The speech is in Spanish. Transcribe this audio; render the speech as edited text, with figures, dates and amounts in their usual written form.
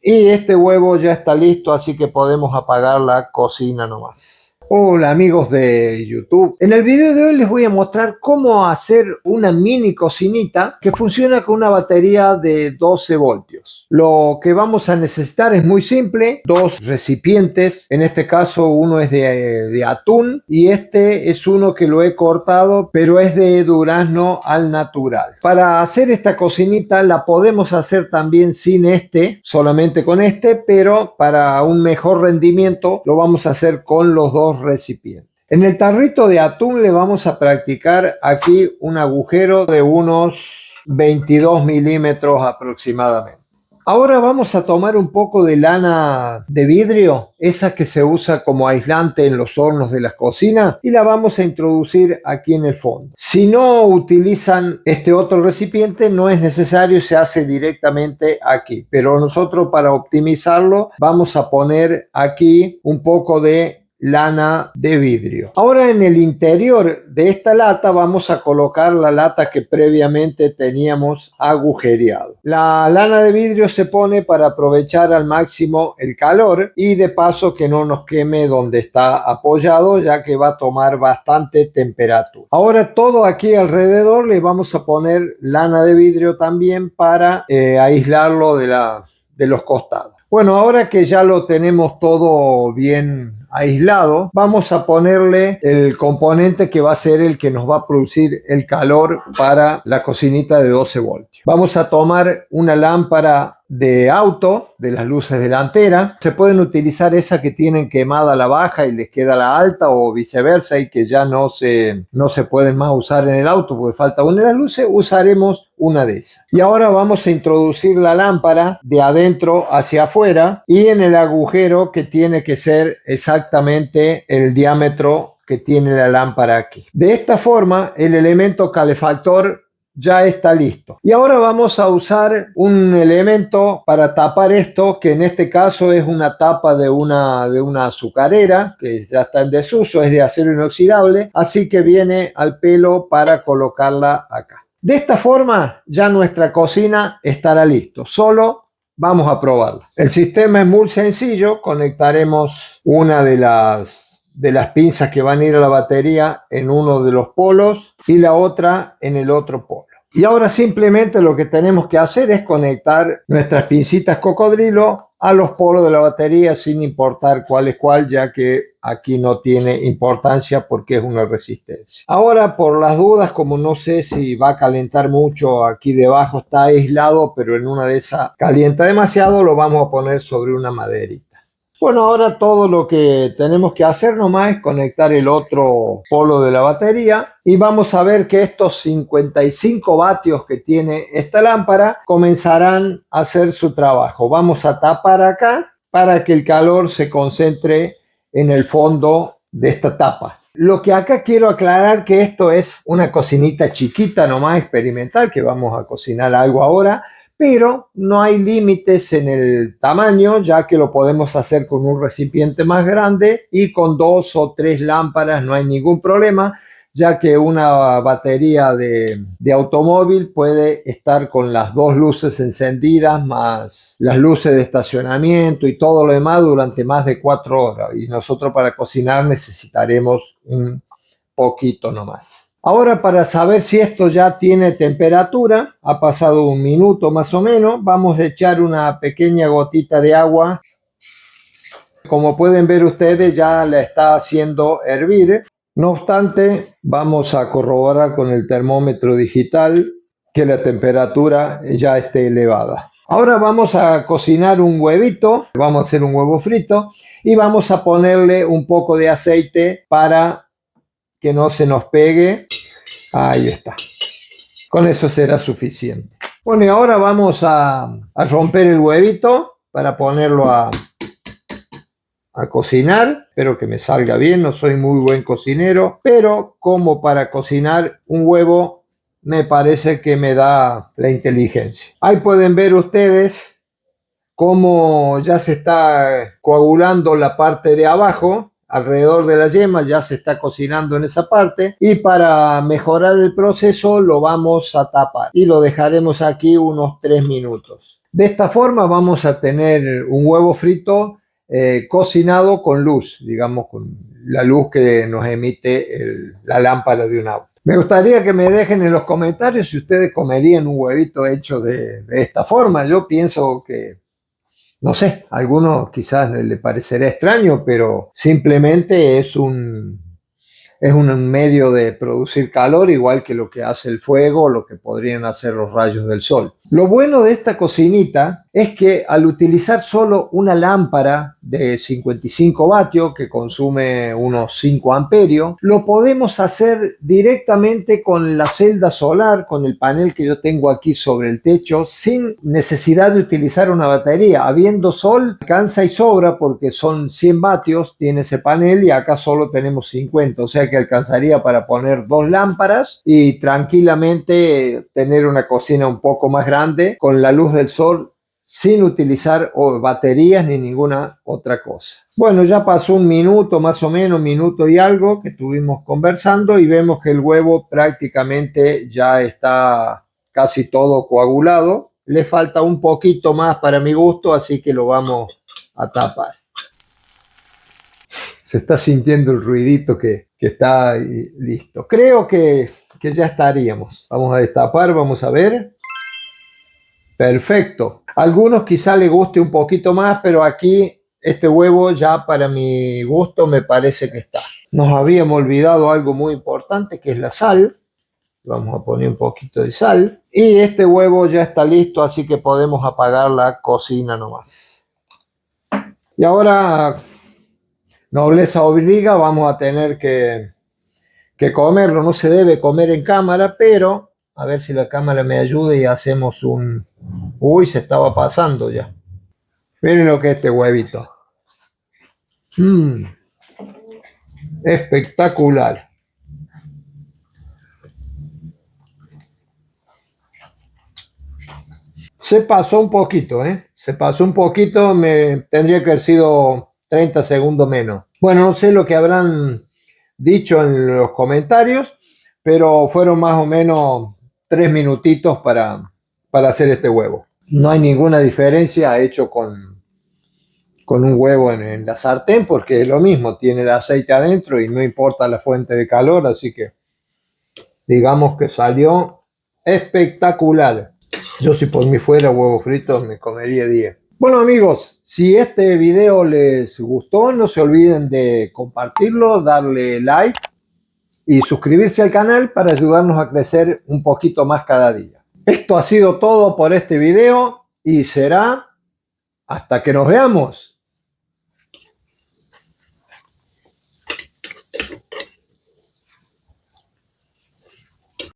Y este huevo ya está listo, así que podemos apagar la cocina nomás. Hola amigos de YouTube. En el video de hoy les voy a mostrar cómo hacer una mini cocinita que funciona con una batería de 12 voltios. Lo que vamos a necesitar es muy simple, dos recipientes. En este caso uno es de atún y este es uno que lo he cortado, pero es de durazno al natural. Para hacer esta cocinita la podemos hacer también sin este, solamente con este, pero para un mejor rendimiento lo vamos a hacer con los dos recipientes. En el tarrito de atún le vamos a practicar aquí un agujero de unos 22 milímetros aproximadamente. Ahora vamos a tomar un poco de lana de vidrio, esa que se usa como aislante en los hornos de las cocinas, y la vamos a introducir aquí en el fondo. Si no utilizan este otro recipiente, no es necesario, se hace directamente aquí. Pero nosotros, para optimizarlo, vamos a poner aquí un poco de lana de vidrio. Ahora en el interior de esta lata vamos a colocar la lata que previamente teníamos agujereado. La lana de vidrio se pone para aprovechar al máximo el calor y de paso que no nos queme donde está apoyado, ya que va a tomar bastante temperatura. Ahora todo aquí alrededor le vamos a poner lana de vidrio también para aislarlo de los costados. Bueno, ahora que ya lo tenemos todo bien aislado, vamos a ponerle el componente que va a ser el que nos va a producir el calor para la cocinita de 12 voltios. Vamos a tomar una lámpara de auto, de las luces delanteras. Se pueden utilizar esas que tienen quemada la baja y les queda la alta, o viceversa, y que ya no se pueden más usar en el auto porque falta una de las luces. Usaremos una de esas. Y ahora vamos a introducir la lámpara de adentro hacia afuera y en el agujero que tiene que ser exactamente el diámetro que tiene la lámpara aquí. De esta forma el elemento calefactor ya está listo. Y ahora vamos a usar un elemento para tapar esto, que en este caso es una tapa de una azucarera que ya está en desuso, es de acero inoxidable, así que viene al pelo para colocarla acá. De esta forma ya nuestra cocina estará listo. Solo vamos a probarla. El sistema es muy sencillo. Conectaremos una de las pinzas que van a ir a la batería en uno de los polos y la otra en el otro polo. Y ahora simplemente lo que tenemos que hacer es conectar nuestras pincitas cocodrilo a los polos de la batería sin importar cuál es cuál, ya que aquí no tiene importancia porque es una resistencia. Ahora, por las dudas, como no sé si va a calentar mucho, aquí debajo está aislado, pero en una de esas calienta demasiado, lo vamos a poner sobre una maderita. Bueno, ahora todo lo que tenemos que hacer nomás es conectar el otro polo de la batería y vamos a ver que estos 55 vatios que tiene esta lámpara comenzarán a hacer su trabajo. Vamos a tapar acá para que el calor se concentre en el fondo de esta tapa. Lo que acá quiero aclarar, que esto es una cocinita chiquita nomás experimental, que vamos a cocinar algo ahora, pero no hay límites en el tamaño, ya que lo podemos hacer con un recipiente más grande y con 2 o 3 lámparas no hay ningún problema, ya que una batería de automóvil puede estar con las dos luces encendidas más las luces de estacionamiento y todo lo demás durante más de 4 horas, y nosotros para cocinar necesitaremos un poquito nomás. Ahora, para saber si esto ya tiene temperatura, ha pasado 1 minuto más o menos, vamos a echar una pequeña gotita de agua. Como pueden ver ustedes, ya la está haciendo hervir. No obstante, vamos a corroborar con el termómetro digital que la temperatura ya esté elevada. Ahora vamos a cocinar un huevito, vamos a hacer un huevo frito y vamos a ponerle un poco de aceite para que no se nos pegue. Ahí está. Con eso será suficiente. Bueno, y ahora vamos a romper el huevito para ponerlo a cocinar. Espero que me salga bien, no soy muy buen cocinero, pero como para cocinar un huevo me parece que me da la inteligencia. Ahí pueden ver ustedes cómo ya se está coagulando la parte de abajo. Alrededor de la yema ya se está cocinando en esa parte, y para mejorar el proceso lo vamos a tapar y lo dejaremos aquí unos 3 minutos. De esta forma vamos a tener un huevo frito cocinado con luz, digamos, con la luz que nos emite la lámpara de un auto. Me gustaría que me dejen en los comentarios si ustedes comerían un huevito hecho de esta forma. Yo pienso que, no sé, a algunos quizás le parecerá extraño, pero simplemente es un medio de producir calor, igual que lo que hace el fuego o lo que podrían hacer los rayos del sol. Lo bueno de esta cocinita es que al utilizar solo una lámpara de 55 vatios que consume unos 5 amperios, lo podemos hacer directamente con la celda solar, con el panel que yo tengo aquí sobre el techo, sin necesidad de utilizar una batería. Habiendo sol, alcanza y sobra porque son 100 vatios, tiene ese panel y acá solo tenemos 50, o sea que alcanzaría para poner 2 lámparas y tranquilamente tener una cocina un poco más grande con la luz del sol sin utilizar baterías ni ninguna otra cosa. Bueno, ya pasó un minuto, más o menos, un minuto y algo que estuvimos conversando y vemos que el huevo prácticamente ya está casi todo coagulado. Le falta un poquito más para mi gusto, así que lo vamos a tapar. Se está sintiendo el ruidito que está ahí, listo. Creo que ya estaríamos. Vamos a destapar, vamos a ver. Perfecto. A algunos quizá les guste un poquito más, pero aquí este huevo ya para mi gusto me parece que está. Nos habíamos olvidado algo muy importante que es la sal. Vamos a poner un poquito de sal. Y este huevo ya está listo, así que podemos apagar la cocina nomás. Y ahora, nobleza obliga, vamos a tener que comerlo. No se debe comer en cámara, pero a ver si la cámara me ayuda y hacemos un... Uy, se estaba pasando ya. Miren lo que es este huevito. Espectacular. Se pasó un poquito, ¿eh? Se pasó un poquito, me tendría que haber sido 30 segundos menos. Bueno, no sé lo que habrán dicho en los comentarios, pero fueron más o menos 3 minutitos para hacer este huevo. No hay ninguna diferencia hecho con un huevo en la sartén, porque es lo mismo, tiene el aceite adentro y no importa la fuente de calor, así que digamos que salió espectacular. Yo si por mí fuera huevos fritos me comería 10. Bueno amigos, si este video les gustó, no se olviden de compartirlo, darle like y suscribirse al canal para ayudarnos a crecer un poquito más cada día. Esto ha sido todo por este video y será hasta que nos veamos.